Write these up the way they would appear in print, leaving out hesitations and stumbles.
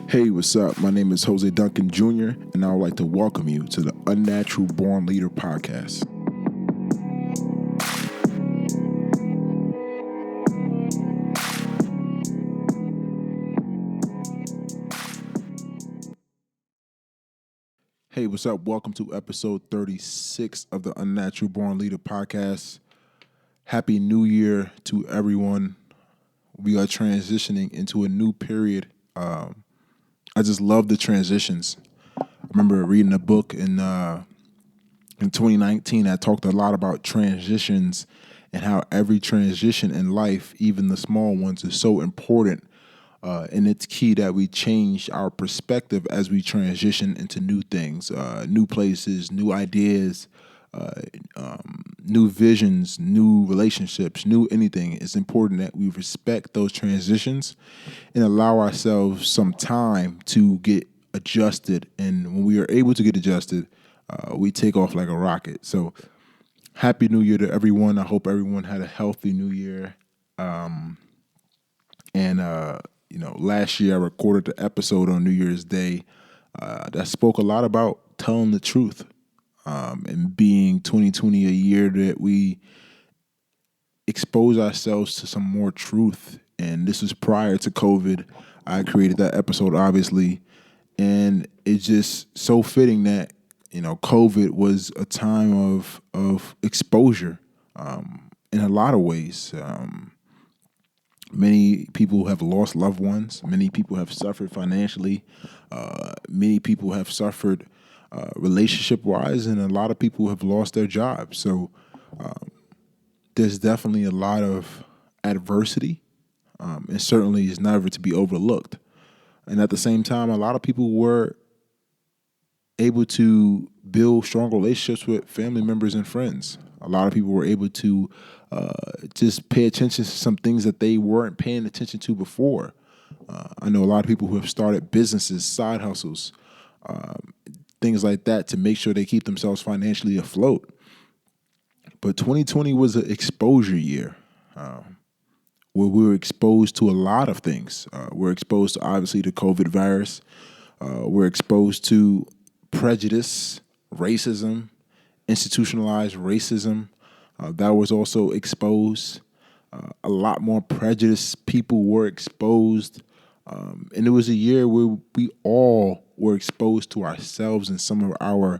Hey, what's up? My name is Jose Duncan Jr., and I would like to welcome you to the Unnatural Born Leader podcast. Hey, what's up? Welcome to episode 36 of the Unnatural Born Leader podcast. Happy New Year to everyone. We are transitioning into a new period. I just love the transitions. I remember reading a book in 2019 that talked a lot about transitions and how every transition in life, even the small ones, is so important. And it's key that we change our perspective as we transition into new things, new places, new ideas, new visions, new relationships, new anything. It's important that we respect those transitions and allow ourselves some time to get adjusted. And when we are able to get adjusted, we take off like a rocket. So happy New Year to everyone. I hope everyone had a healthy New Year. Last year I recorded the episode on New Year's Day that spoke a lot about telling the truth and being 2020 a year that we expose ourselves to some more truth. And this was prior to COVID. I created that episode, obviously, and it's just so fitting that COVID was a time of exposure in a lot of ways. Many people have lost loved ones. Many people have suffered financially. Many people have suffered relationship-wise, and a lot of people have lost their jobs. So there's definitely a lot of adversity, and certainly is never to be overlooked. And at the same time, a lot of people were able to build strong relationships with family members and friends. A lot of people were able to just pay attention to some things that they weren't paying attention to before. I know a lot of people who have started businesses, side hustles, things like that to make sure they keep themselves financially afloat. But 2020 was an exposure year where we were exposed to a lot of things. We're exposed to, obviously, the COVID virus. We're exposed to prejudice, racism, institutionalized racism. That was also exposed. A lot more prejudiced people were exposed. And it was a year where we all were exposed to ourselves and some of our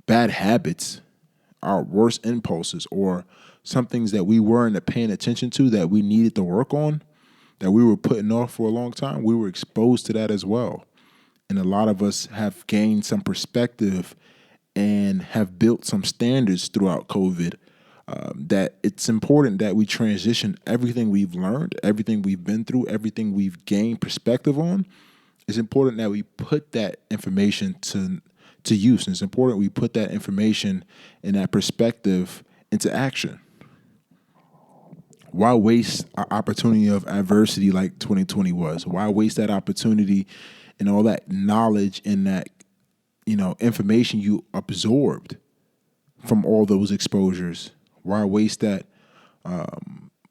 bad habits, our worst impulses, or some things that we weren't paying attention to that we needed to work on, that we were putting off for a long time. We were exposed to that as well. And a lot of us have gained some perspective and have built some standards throughout COVID that it's important that we transition everything we've learned, everything we've been through, everything we've gained perspective on. It's important that we put that information to use. And it's important we put that information and that perspective into action. Why waste an opportunity of adversity like 2020 was? Why waste that opportunity and all that knowledge and that information you absorbed from all those exposures? Why waste that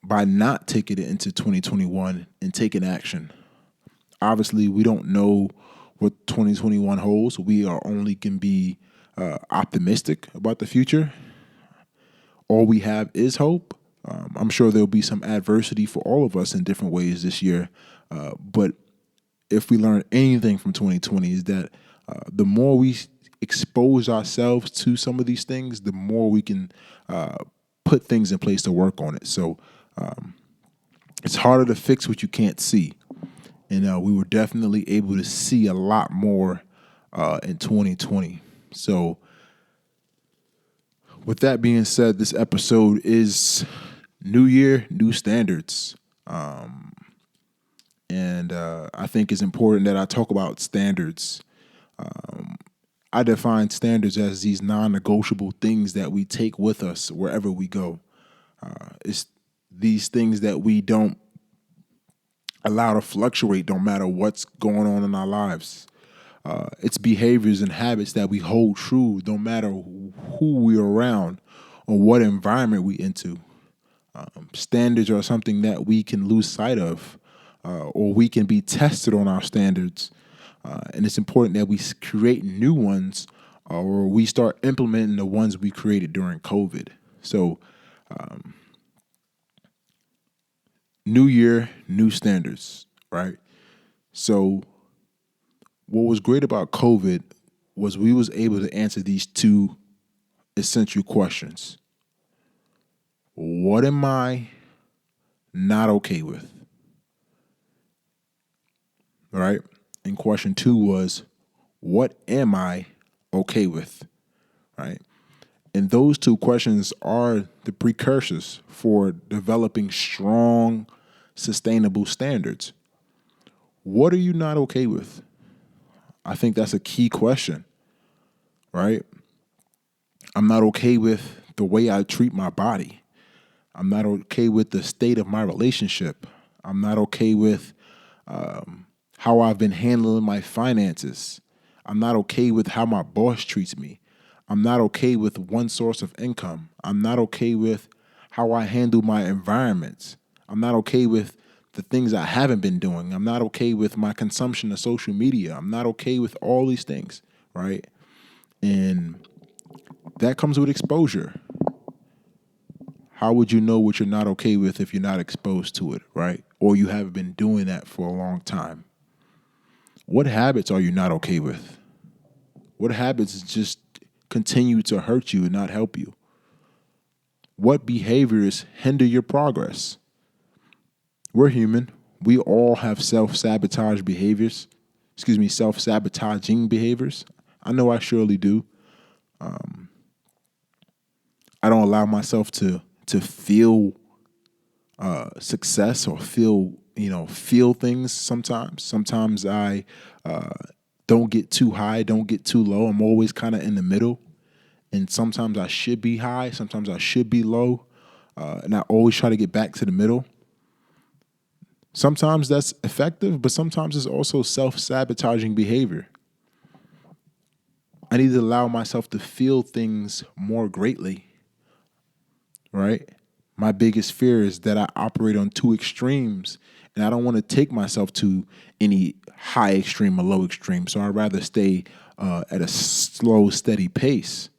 by not taking it into 2021 and taking action? Obviously, we don't know what 2021 holds. We are only can be optimistic about the future. All we have is hope. I'm sure there'll be some adversity for all of us in different ways this year. But if we learn anything from 2020 is that the more we expose ourselves to some of these things, the more we can put things in place to work on it. So it's harder to fix what you can't see. And we were definitely able to see a lot more in 2020. So with that being said, this episode is New Year, New Standards. And I think it's important that I talk about standards. I define standards as these non-negotiable things that we take with us wherever we go. It's these things that we don't allow to fluctuate no matter what's going on in our lives. It's behaviors and habits that we hold true no matter who we're around or what environment we into. Standards are something that we can lose sight of or we can be tested on our standards. And it's important that we create new ones, or we start implementing the ones we created during COVID. So, new year, new standards, right? So, what was great about COVID was we was able to answer these two essential questions. What am I not okay with? Right? And question two was, what am I okay with? Right? And those two questions are the precursors for developing strong, sustainable standards. What are you not okay with? I think that's a key question, right? I'm not okay with the way I treat my body. I'm not okay with the state of my relationship. I'm not okay with how I've been handling my finances. I'm not okay with how my boss treats me. I'm not okay with one source of income. I'm not okay with how I handle my environments. I'm not okay with the things I haven't been doing. I'm not okay with my consumption of social media. I'm not okay with all these things, right? And that comes with exposure. How would you know what you're not okay with if you're not exposed to it, right? Or you haven't been doing that for a long time? What habits are you not okay with? What habits just continue to hurt you and not help you? What behaviors hinder your progress? We're human. We all have self-sabotaging behaviors. I know I surely do. I don't allow myself to feel success or feel things sometimes. Sometimes I don't get too high, don't get too low. I'm always kind of in the middle. And sometimes I should be high, sometimes I should be low. And I always try to get back to the middle. Sometimes that's effective, but sometimes it's also self-sabotaging behavior. I need to allow myself to feel things more greatly, right? My biggest fear is that I operate on two extremes, and I don't want to take myself to any high extreme or low extreme. So I'd rather stay at a slow, steady pace.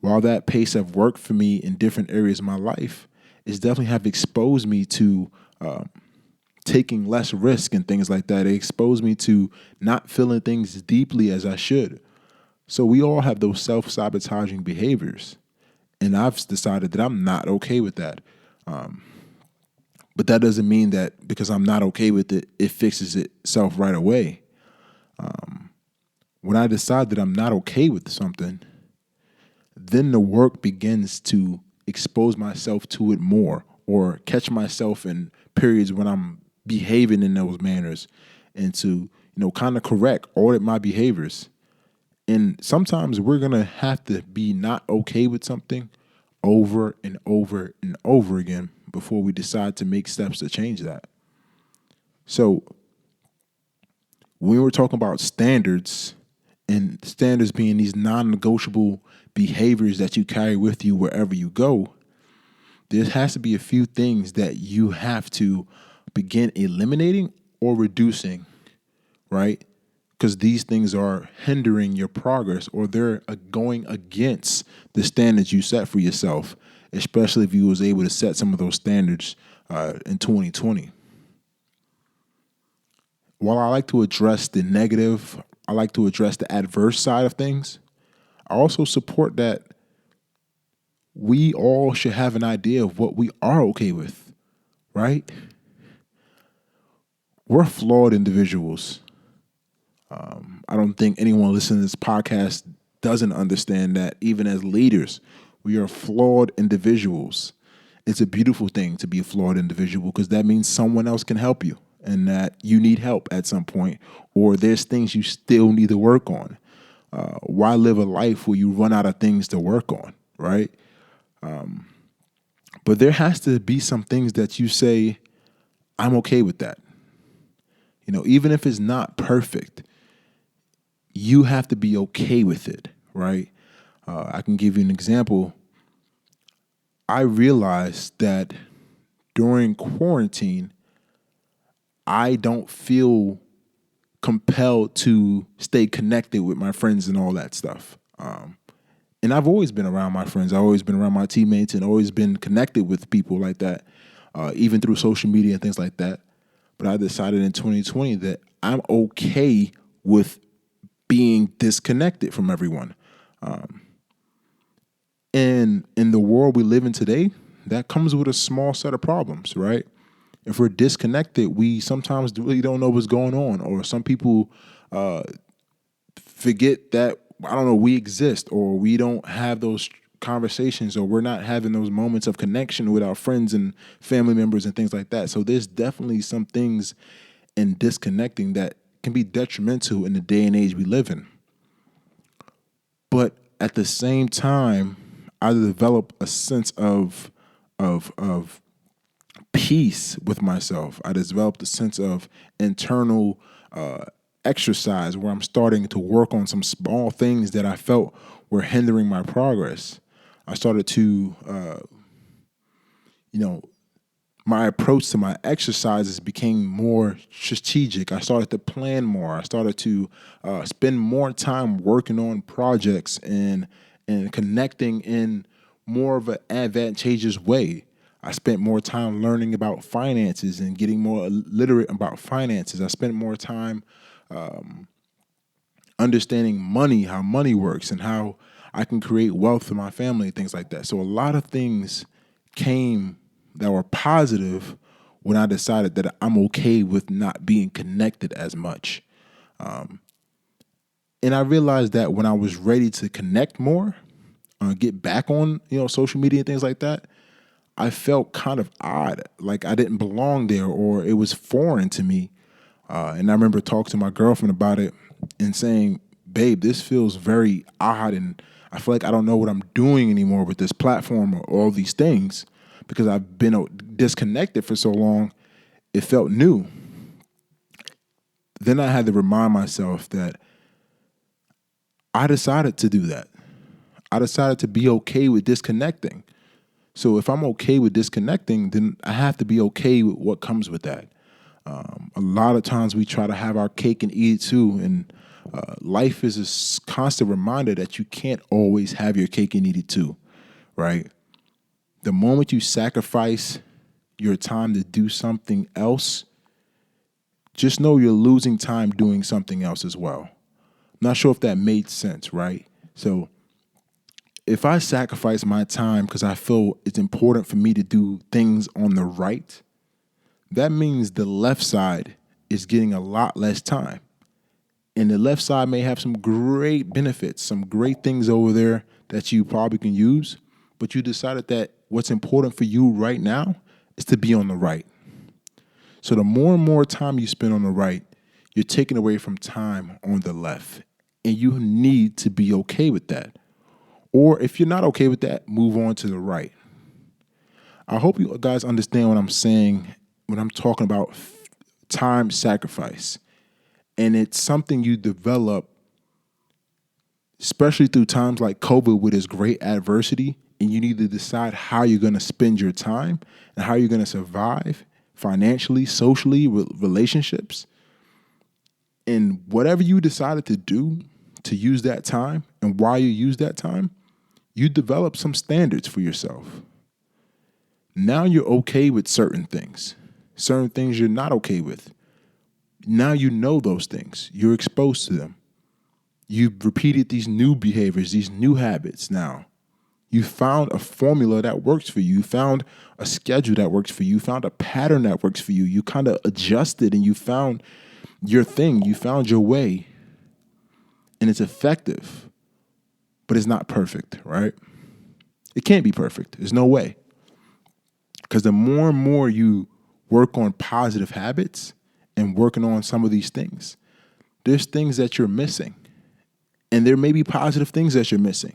While that pace have worked for me in different areas of my life, it's definitely have exposed me to taking less risk and things like that. It exposed me to not feeling things as deeply as I should. So we all have those self-sabotaging behaviors. And I've decided that I'm not okay with that. But that doesn't mean that because I'm not okay with it, it fixes itself right away. When I decide that I'm not okay with something, then the work begins to expose myself to it more, or catch myself in periods when I'm behaving in those manners, and to kind of audit my behaviors. And sometimes we're going to have to be not okay with something over and over and over again before we decide to make steps to change that. So when we're talking about standards, and standards being these non-negotiable behaviors that you carry with you wherever you go, there has to be a few things that you have to begin eliminating or reducing, right? Because these things are hindering your progress, or they're going against the standards you set for yourself, especially if you was able to set some of those standards in 2020. While I like to address the negative, I like to address the adverse side of things, I also support that we all should have an idea of what we are okay with, right? We're flawed individuals. I don't think anyone listening to this podcast doesn't understand that even as leaders, we are flawed individuals. It's a beautiful thing to be a flawed individual, because that means someone else can help you and that you need help at some point, or there's things you still need to work on. Why live a life where you run out of things to work on, right? But there has to be some things that you say, I'm okay with that. Even if it's not perfect, you have to be okay with it, right? I can give you an example. I realized that during quarantine, I don't feel compelled to stay connected with my friends and all that stuff. And I've always been around my friends. I've always been around my teammates and always been connected with people like that, even through social media and things like that. But I decided in 2020 that I'm okay with being disconnected from everyone. And in the world we live in today, that comes with a small set of problems, right? If we're disconnected, we sometimes really don't know what's going on, or some people forget that, I don't know, we exist, or we don't have those conversations, or we're not having those moments of connection with our friends and family members and things like that. So there's definitely some things in disconnecting that can be detrimental in the day and age we live in. But at the same time, I develop a sense of peace with myself. I developed a sense of internal exercise where I'm starting to work on some small things that I felt were hindering my progress. I started to, my approach to my exercises became more strategic. I started to plan more. I started to spend more time working on projects and connecting in more of an advantageous way. I spent more time learning about finances and getting more literate about finances. I spent more time understanding money, how money works, and how I can create wealth for my family, things like that. So a lot of things came that were positive when I decided that I'm okay with not being connected as much. And I realized that when I was ready to connect more, get back on, social media and things like that, I felt kind of odd, like I didn't belong there, or it was foreign to me. And I remember talking to my girlfriend about it and saying, babe, this feels very odd, and I feel like I don't know what I'm doing anymore with this platform or all these things because I've been disconnected for so long. It felt new. Then I had to remind myself that I decided to do that. I decided to be okay with disconnecting. So if I'm okay with disconnecting, then I have to be okay with what comes with that. A lot of times we try to have our cake and eat it too, and life is a constant reminder that you can't always have your cake and eat it too, right? The moment you sacrifice your time to do something else, just know you're losing time doing something else as well. I'm not sure if that made sense, right? So if I sacrifice my time because I feel it's important for me to do things on the right, that means the left side is getting a lot less time. And the left side may have some great benefits, some great things over there that you probably can use, but you decided that what's important for you right now is to be on the right. So the more and more time you spend on the right, you're taking away from time on the left. And you need to be okay with that. Or if you're not okay with that, move on to the right. I hope you guys understand what I'm saying when I'm talking about time sacrifice. And it's something you develop, especially through times like COVID with its great adversity. And you need to decide how you're going to spend your time and how you're going to survive financially, socially, with relationships. And whatever you decided to do to use that time and why you use that time, you develop some standards for yourself. Now you're okay with certain things you're not okay with. Now you know those things. You're exposed to them. You've repeated these new behaviors, these new habits now. You found a formula that works for you. You found a schedule that works for you. You found a pattern that works for you. You kind of adjusted and you found your thing. You found your way. And it's effective, but it's not perfect, right? It can't be perfect. There's no way. Because the more and more you work on positive habits and working on some of these things, there's things that you're missing. And there may be positive things that you're missing.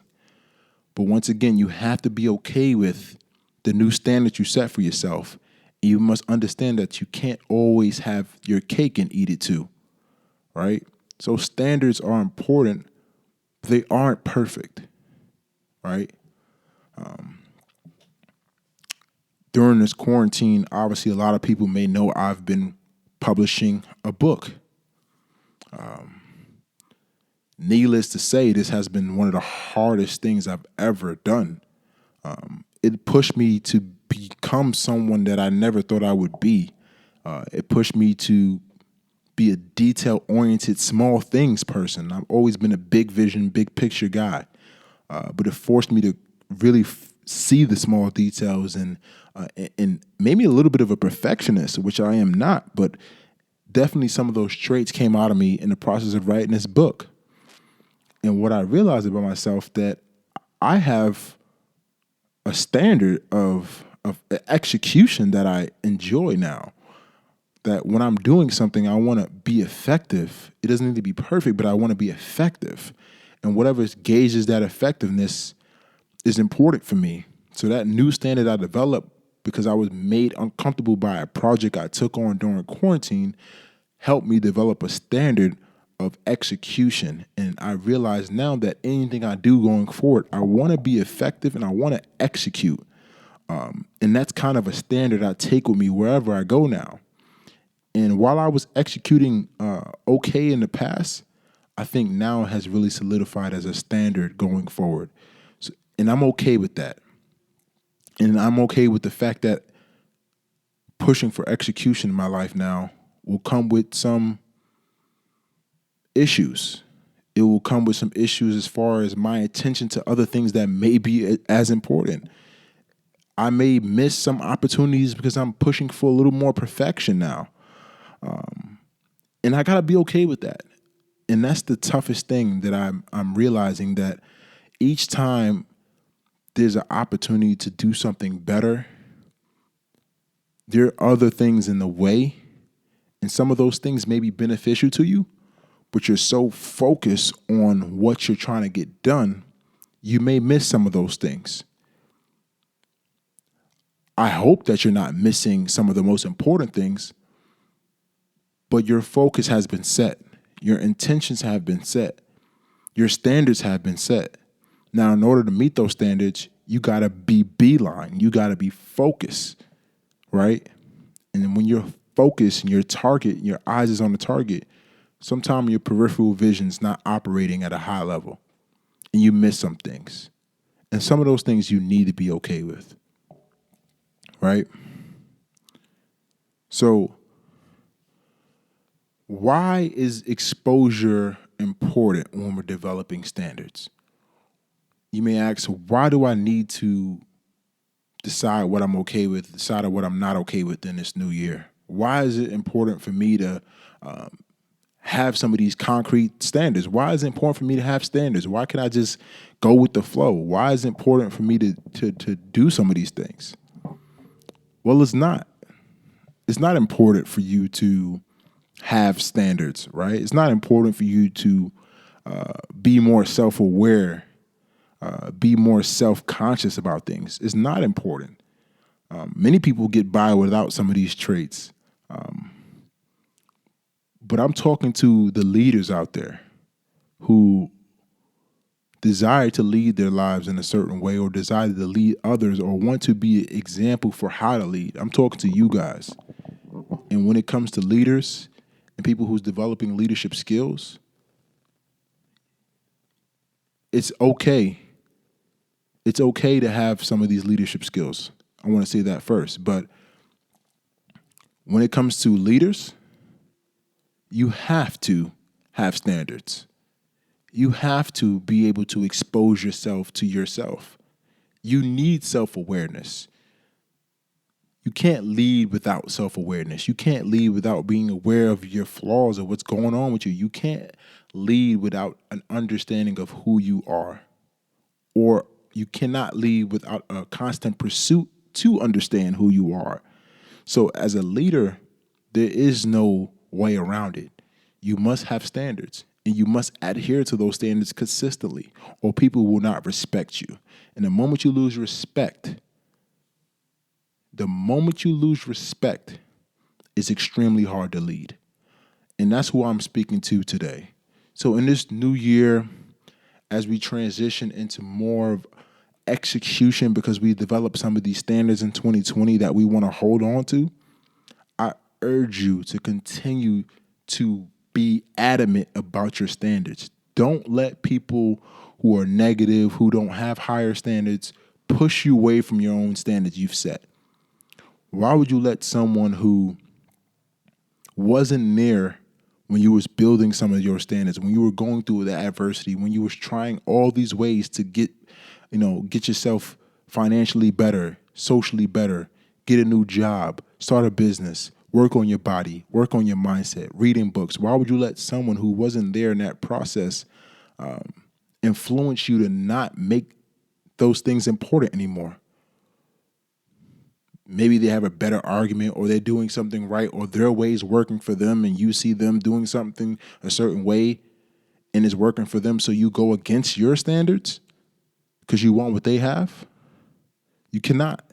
But once again, you have to be okay with the new standards you set for yourself. And you must understand that you can't always have your cake and eat it too, right? So standards are important. But they aren't perfect, right? During this quarantine, obviously a lot of people may know I've been publishing a book. Needless to say, this has been one of the hardest things I've ever done. It pushed me to become someone that I never thought I would be. It pushed me to be a detail-oriented, small things person. I've always been a big vision, big picture guy, but it forced me to really see the small details and made me a little bit of a perfectionist, which I am not, but definitely some of those traits came out of me in the process of writing this book. And what I realized about myself, that I have a standard of execution that I enjoy now. That when I'm doing something, I want to be effective. It doesn't need to be perfect, but I want to be effective. And whatever gauges that effectiveness is important for me. So that new standard I developed because I was made uncomfortable by a project I took on during quarantine helped me develop a standard of execution. And I realize now that anything I do going forward, I want to be effective and I want to execute. And that's kind of a standard I take with me wherever I go now. And while I was executing okay in the past, I think now it has really solidified as a standard going forward. So, and I'm okay with that. And I'm okay with the fact that pushing for execution in my life now will come with some issues. It will come with some issues as far as my attention to other things that may be as important. I may miss some opportunities because I'm pushing for a little more perfection now. And I gotta be okay with that. And that's the toughest thing that I'm realizing, that each time there's an opportunity to do something better, there are other things in the way. And some of those things may be beneficial to you, but you're so focused on what you're trying to get done, you may miss some of those things. I hope that you're not missing some of the most important things, but your focus has been set. Your intentions have been set. Your standards have been set. Now, in order to meet those standards, you got to be beeline. You got to be focused, right? And then when you're focused and your target, your eyes is on the target, sometimes your peripheral vision's not operating at a high level and you miss some things. And some of those things you need to be okay with, right? So why is exposure important when we're developing standards? You may ask, why do I need to decide what I'm okay with, decide what I'm not okay with in this new year? Why is it important for me to have some of these concrete standards? Why is it important for me to have standards? Why can't I just go with the flow? Why is it important for me to do some of these things? Well, it's not. It's not important for you to have standards, right? It's not important for you to be more self-aware, be more self-conscious about things. It's not important. Many people get by without some of these traits. But I'm talking to the leaders out there who desire to lead their lives in a certain way, or desire to lead others, or want to be an example for how to lead. I'm talking to you guys. And when it comes to leaders and people who's developing leadership skills, it's okay. It's okay to have some of these leadership skills. I want to say that first. But when it comes to leaders, you have to have standards. You have to be able to expose yourself to yourself. You need self-awareness. You can't lead without self-awareness. You can't lead without being aware of your flaws or what's going on with you. You can't lead without an understanding of who you are. Or you cannot lead without a constant pursuit to understand who you are. So as a leader, there is no way around it. You must have standards, and you must adhere to those standards consistently, or people will not respect you. And the moment you lose respect, it's extremely hard to lead. And that's who I'm speaking to today. So in this new year, as we transition into more of execution, because we developed some of these standards in 2020 that we want to hold on to, urge you to continue to be adamant about your standards. Don't let people who are negative, who don't have higher standards, push you away from your own standards you've set. Why would you let someone who wasn't there when you was building some of your standards, when you were going through the adversity, when you was trying all these ways to get yourself financially better, socially better, get a new job, start a business, work on your body, work on your mindset, reading books. Why would you let someone who wasn't there in that process influence you to not make those things important anymore? Maybe they have a better argument, or they're doing something right, or their way's working for them and you see them doing something a certain way and it's working for them, so you go against your standards because you want what they have. You cannot.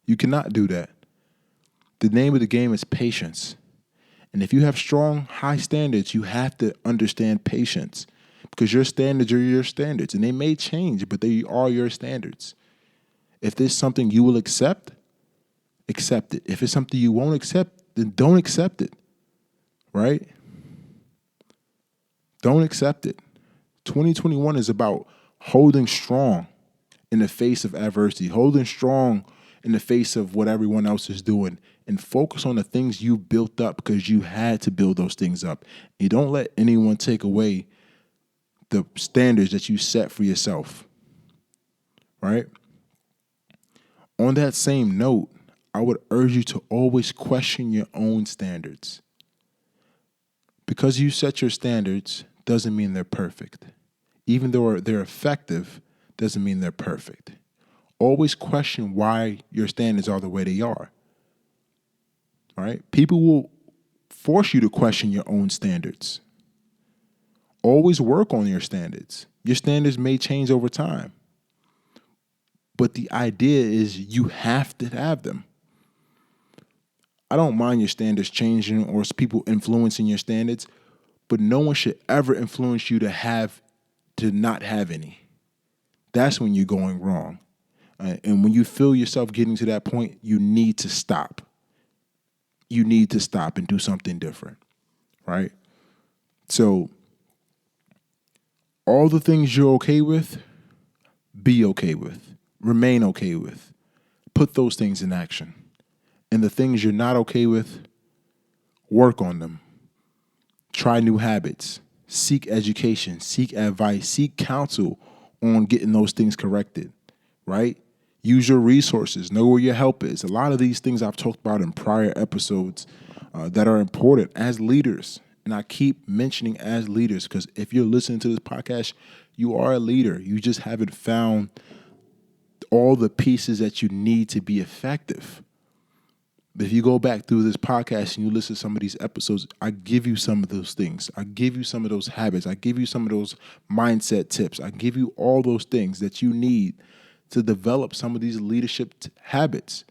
You cannot do that. The name of the game is patience. And if you have strong, high standards, you have to understand patience, because your standards are your standards, and they may change, but they are your standards. If there's something you will accept it. If it's something you won't accept, then don't accept it, right? Don't accept it. 2021 is about holding strong in the face of adversity, holding strong in the face of what everyone else is doing, and focus on the things you built up because you had to build those things up. You don't let anyone take away the standards that you set for yourself, right? On that same note, I would urge you to always question your own standards. Because you set your standards doesn't mean they're perfect. Even though they're effective, doesn't mean they're perfect. Always question why your standards are the way they are. All right? People will force you to question your own standards. Always work on your standards. Your standards may change over time. But the idea is you have to have them. I don't mind your standards changing or people influencing your standards, but no one should ever influence you to not have any. That's when you're going wrong. And when you feel yourself getting to that point, you need to stop. You need to stop and do something different, right? So all the things you're okay with, be okay with. Remain okay with. Put those things in action. And the things you're not okay with, work on them. Try new habits. Seek education. Seek advice. Seek counsel on getting those things corrected, right? Use your resources. Know where your help is. A lot of these things I've talked about in prior episodes that are important as leaders. And I keep mentioning as leaders because if you're listening to this podcast, you are a leader. You just haven't found all the pieces that you need to be effective. But if you go back through this podcast and you listen to some of these episodes, I give you some of those things. I give you some of those habits. I give you some of those mindset tips. I give you all those things that you need to develop some of these leadership habits.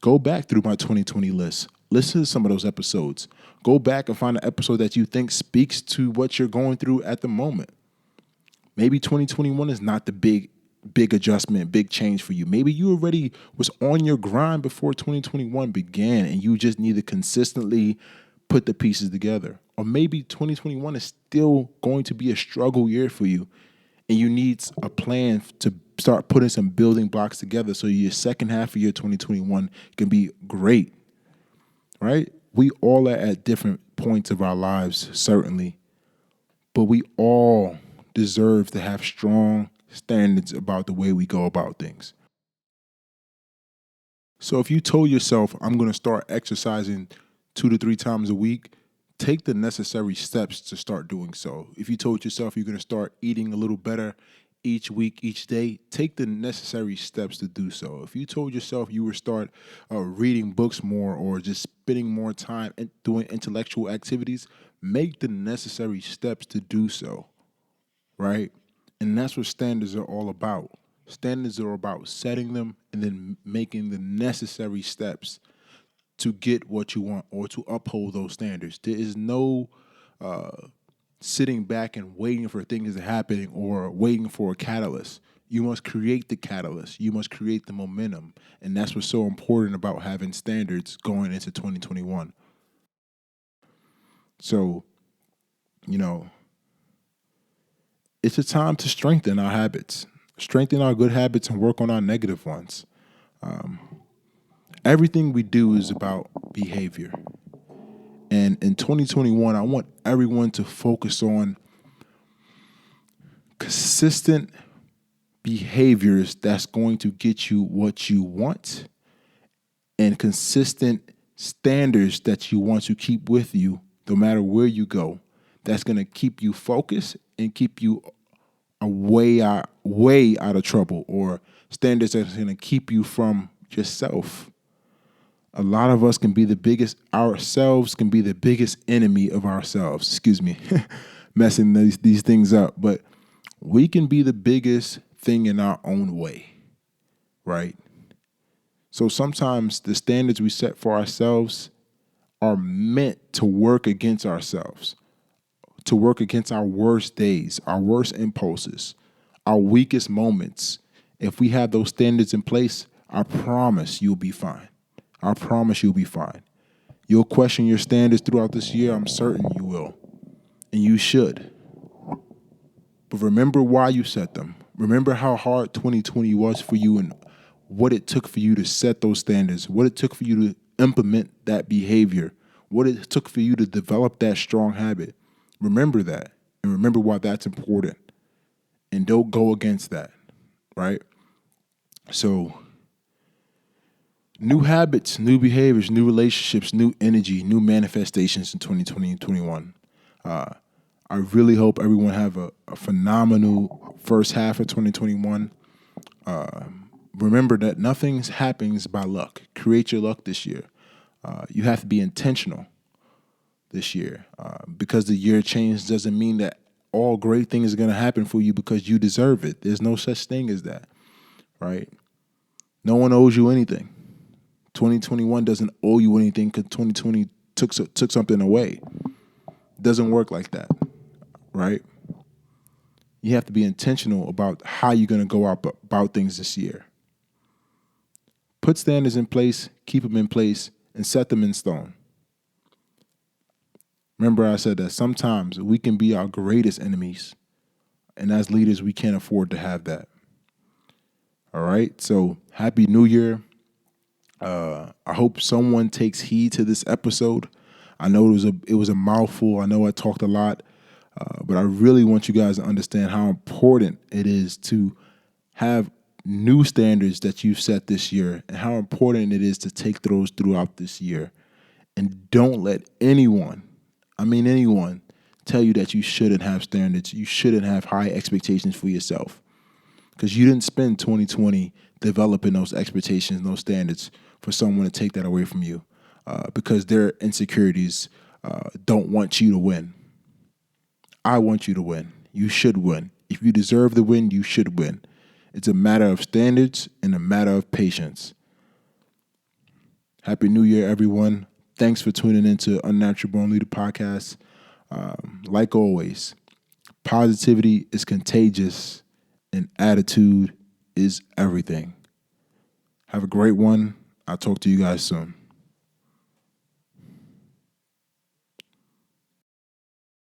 Go back through my 2020 list. Listen to some of those episodes. Go back and find an episode that you think speaks to what you're going through at the moment. Maybe 2021 is not the big adjustment, big change for you. Maybe you already was on your grind before 2021 began and you just need to consistently put the pieces together. Or maybe 2021 is still going to be a struggle year for you and you need a plan to start putting some building blocks together so your second half of year 2021 can be great, right? We all are at different points of our lives, certainly, but we all deserve to have strong standards about the way we go about things. So if you told yourself, I'm going to start exercising 2 to 3 times a week, take the necessary steps to start doing so. If you told yourself you're going to start eating a little better each week, each day, take the necessary steps to do so. If you told yourself you would start reading books more or just spending more time doing intellectual activities, make the necessary steps to do so, right? And that's what standards are all about. Standards are about setting them and then making the necessary steps to get what you want or to uphold those standards. There is no sitting back and waiting for things to happen or waiting for a catalyst. You must create the catalyst. You must create the momentum. And that's what's so important about having standards going into 2021. So, you know, it's a time to strengthen our habits, strengthen our good habits, and work on our negative ones. Everything we do is about behavior. And in 2021, I want everyone to focus on consistent behaviors that's going to get you what you want and consistent standards that you want to keep with you no matter where you go. That's going to keep you focused and keep you way out of trouble, or standards that's going to keep you from yourself. A lot of us can be the biggest, ourselves can be the biggest enemy of ourselves. Excuse me, messing these things up. But we can be the biggest thing in our own way, right? So sometimes the standards we set for ourselves are meant to work against ourselves, to work against our worst days, our worst impulses, our weakest moments. If we have those standards in place, I promise you'll be fine. I promise you'll be fine. You'll question your standards throughout this year. I'm certain you will. And you should. But remember why you set them. Remember how hard 2020 was for you and what it took for you to set those standards, what it took for you to implement that behavior, what it took for you to develop that strong habit. Remember that. And remember why that's important. And don't go against that, right? So, new habits, new behaviors, new relationships, new energy, new manifestations in 2020 and 21. I really hope everyone have a phenomenal first half of 2021. Remember that nothing happens by luck. Create your luck this year. You have to be intentional this year. Because the year changed doesn't mean that all great things are going to happen for you because you deserve it. There's no such thing as that, right? No one owes you anything. 2021 doesn't owe you anything because 2020 took something away. It doesn't work like that, right? You have to be intentional about how you're going to go about things this year. Put standards in place, keep them in place, and set them in stone. Remember I said that sometimes we can be our greatest enemies, and as leaders, we can't afford to have that. All right? So, Happy New Year. I hope someone takes heed to this episode. I know it was a mouthful. I know I talked a lot, but I really want you guys to understand how important it is to have new standards that you've set this year and how important it is to take those throughout this year. And don't let anyone, tell you that you shouldn't have standards. You shouldn't have high expectations for yourself because you didn't spend 2020 developing those expectations, those standards for someone to take that away from you because their insecurities don't want you to win. I want you to win. You should win. If you deserve the win, you should win. It's a matter of standards and a matter of patience. Happy New Year, everyone. Thanks for tuning into Unnatural Born Leader Podcast. Like always, positivity is contagious and attitude is everything. Have a great one. I'll talk to you guys soon.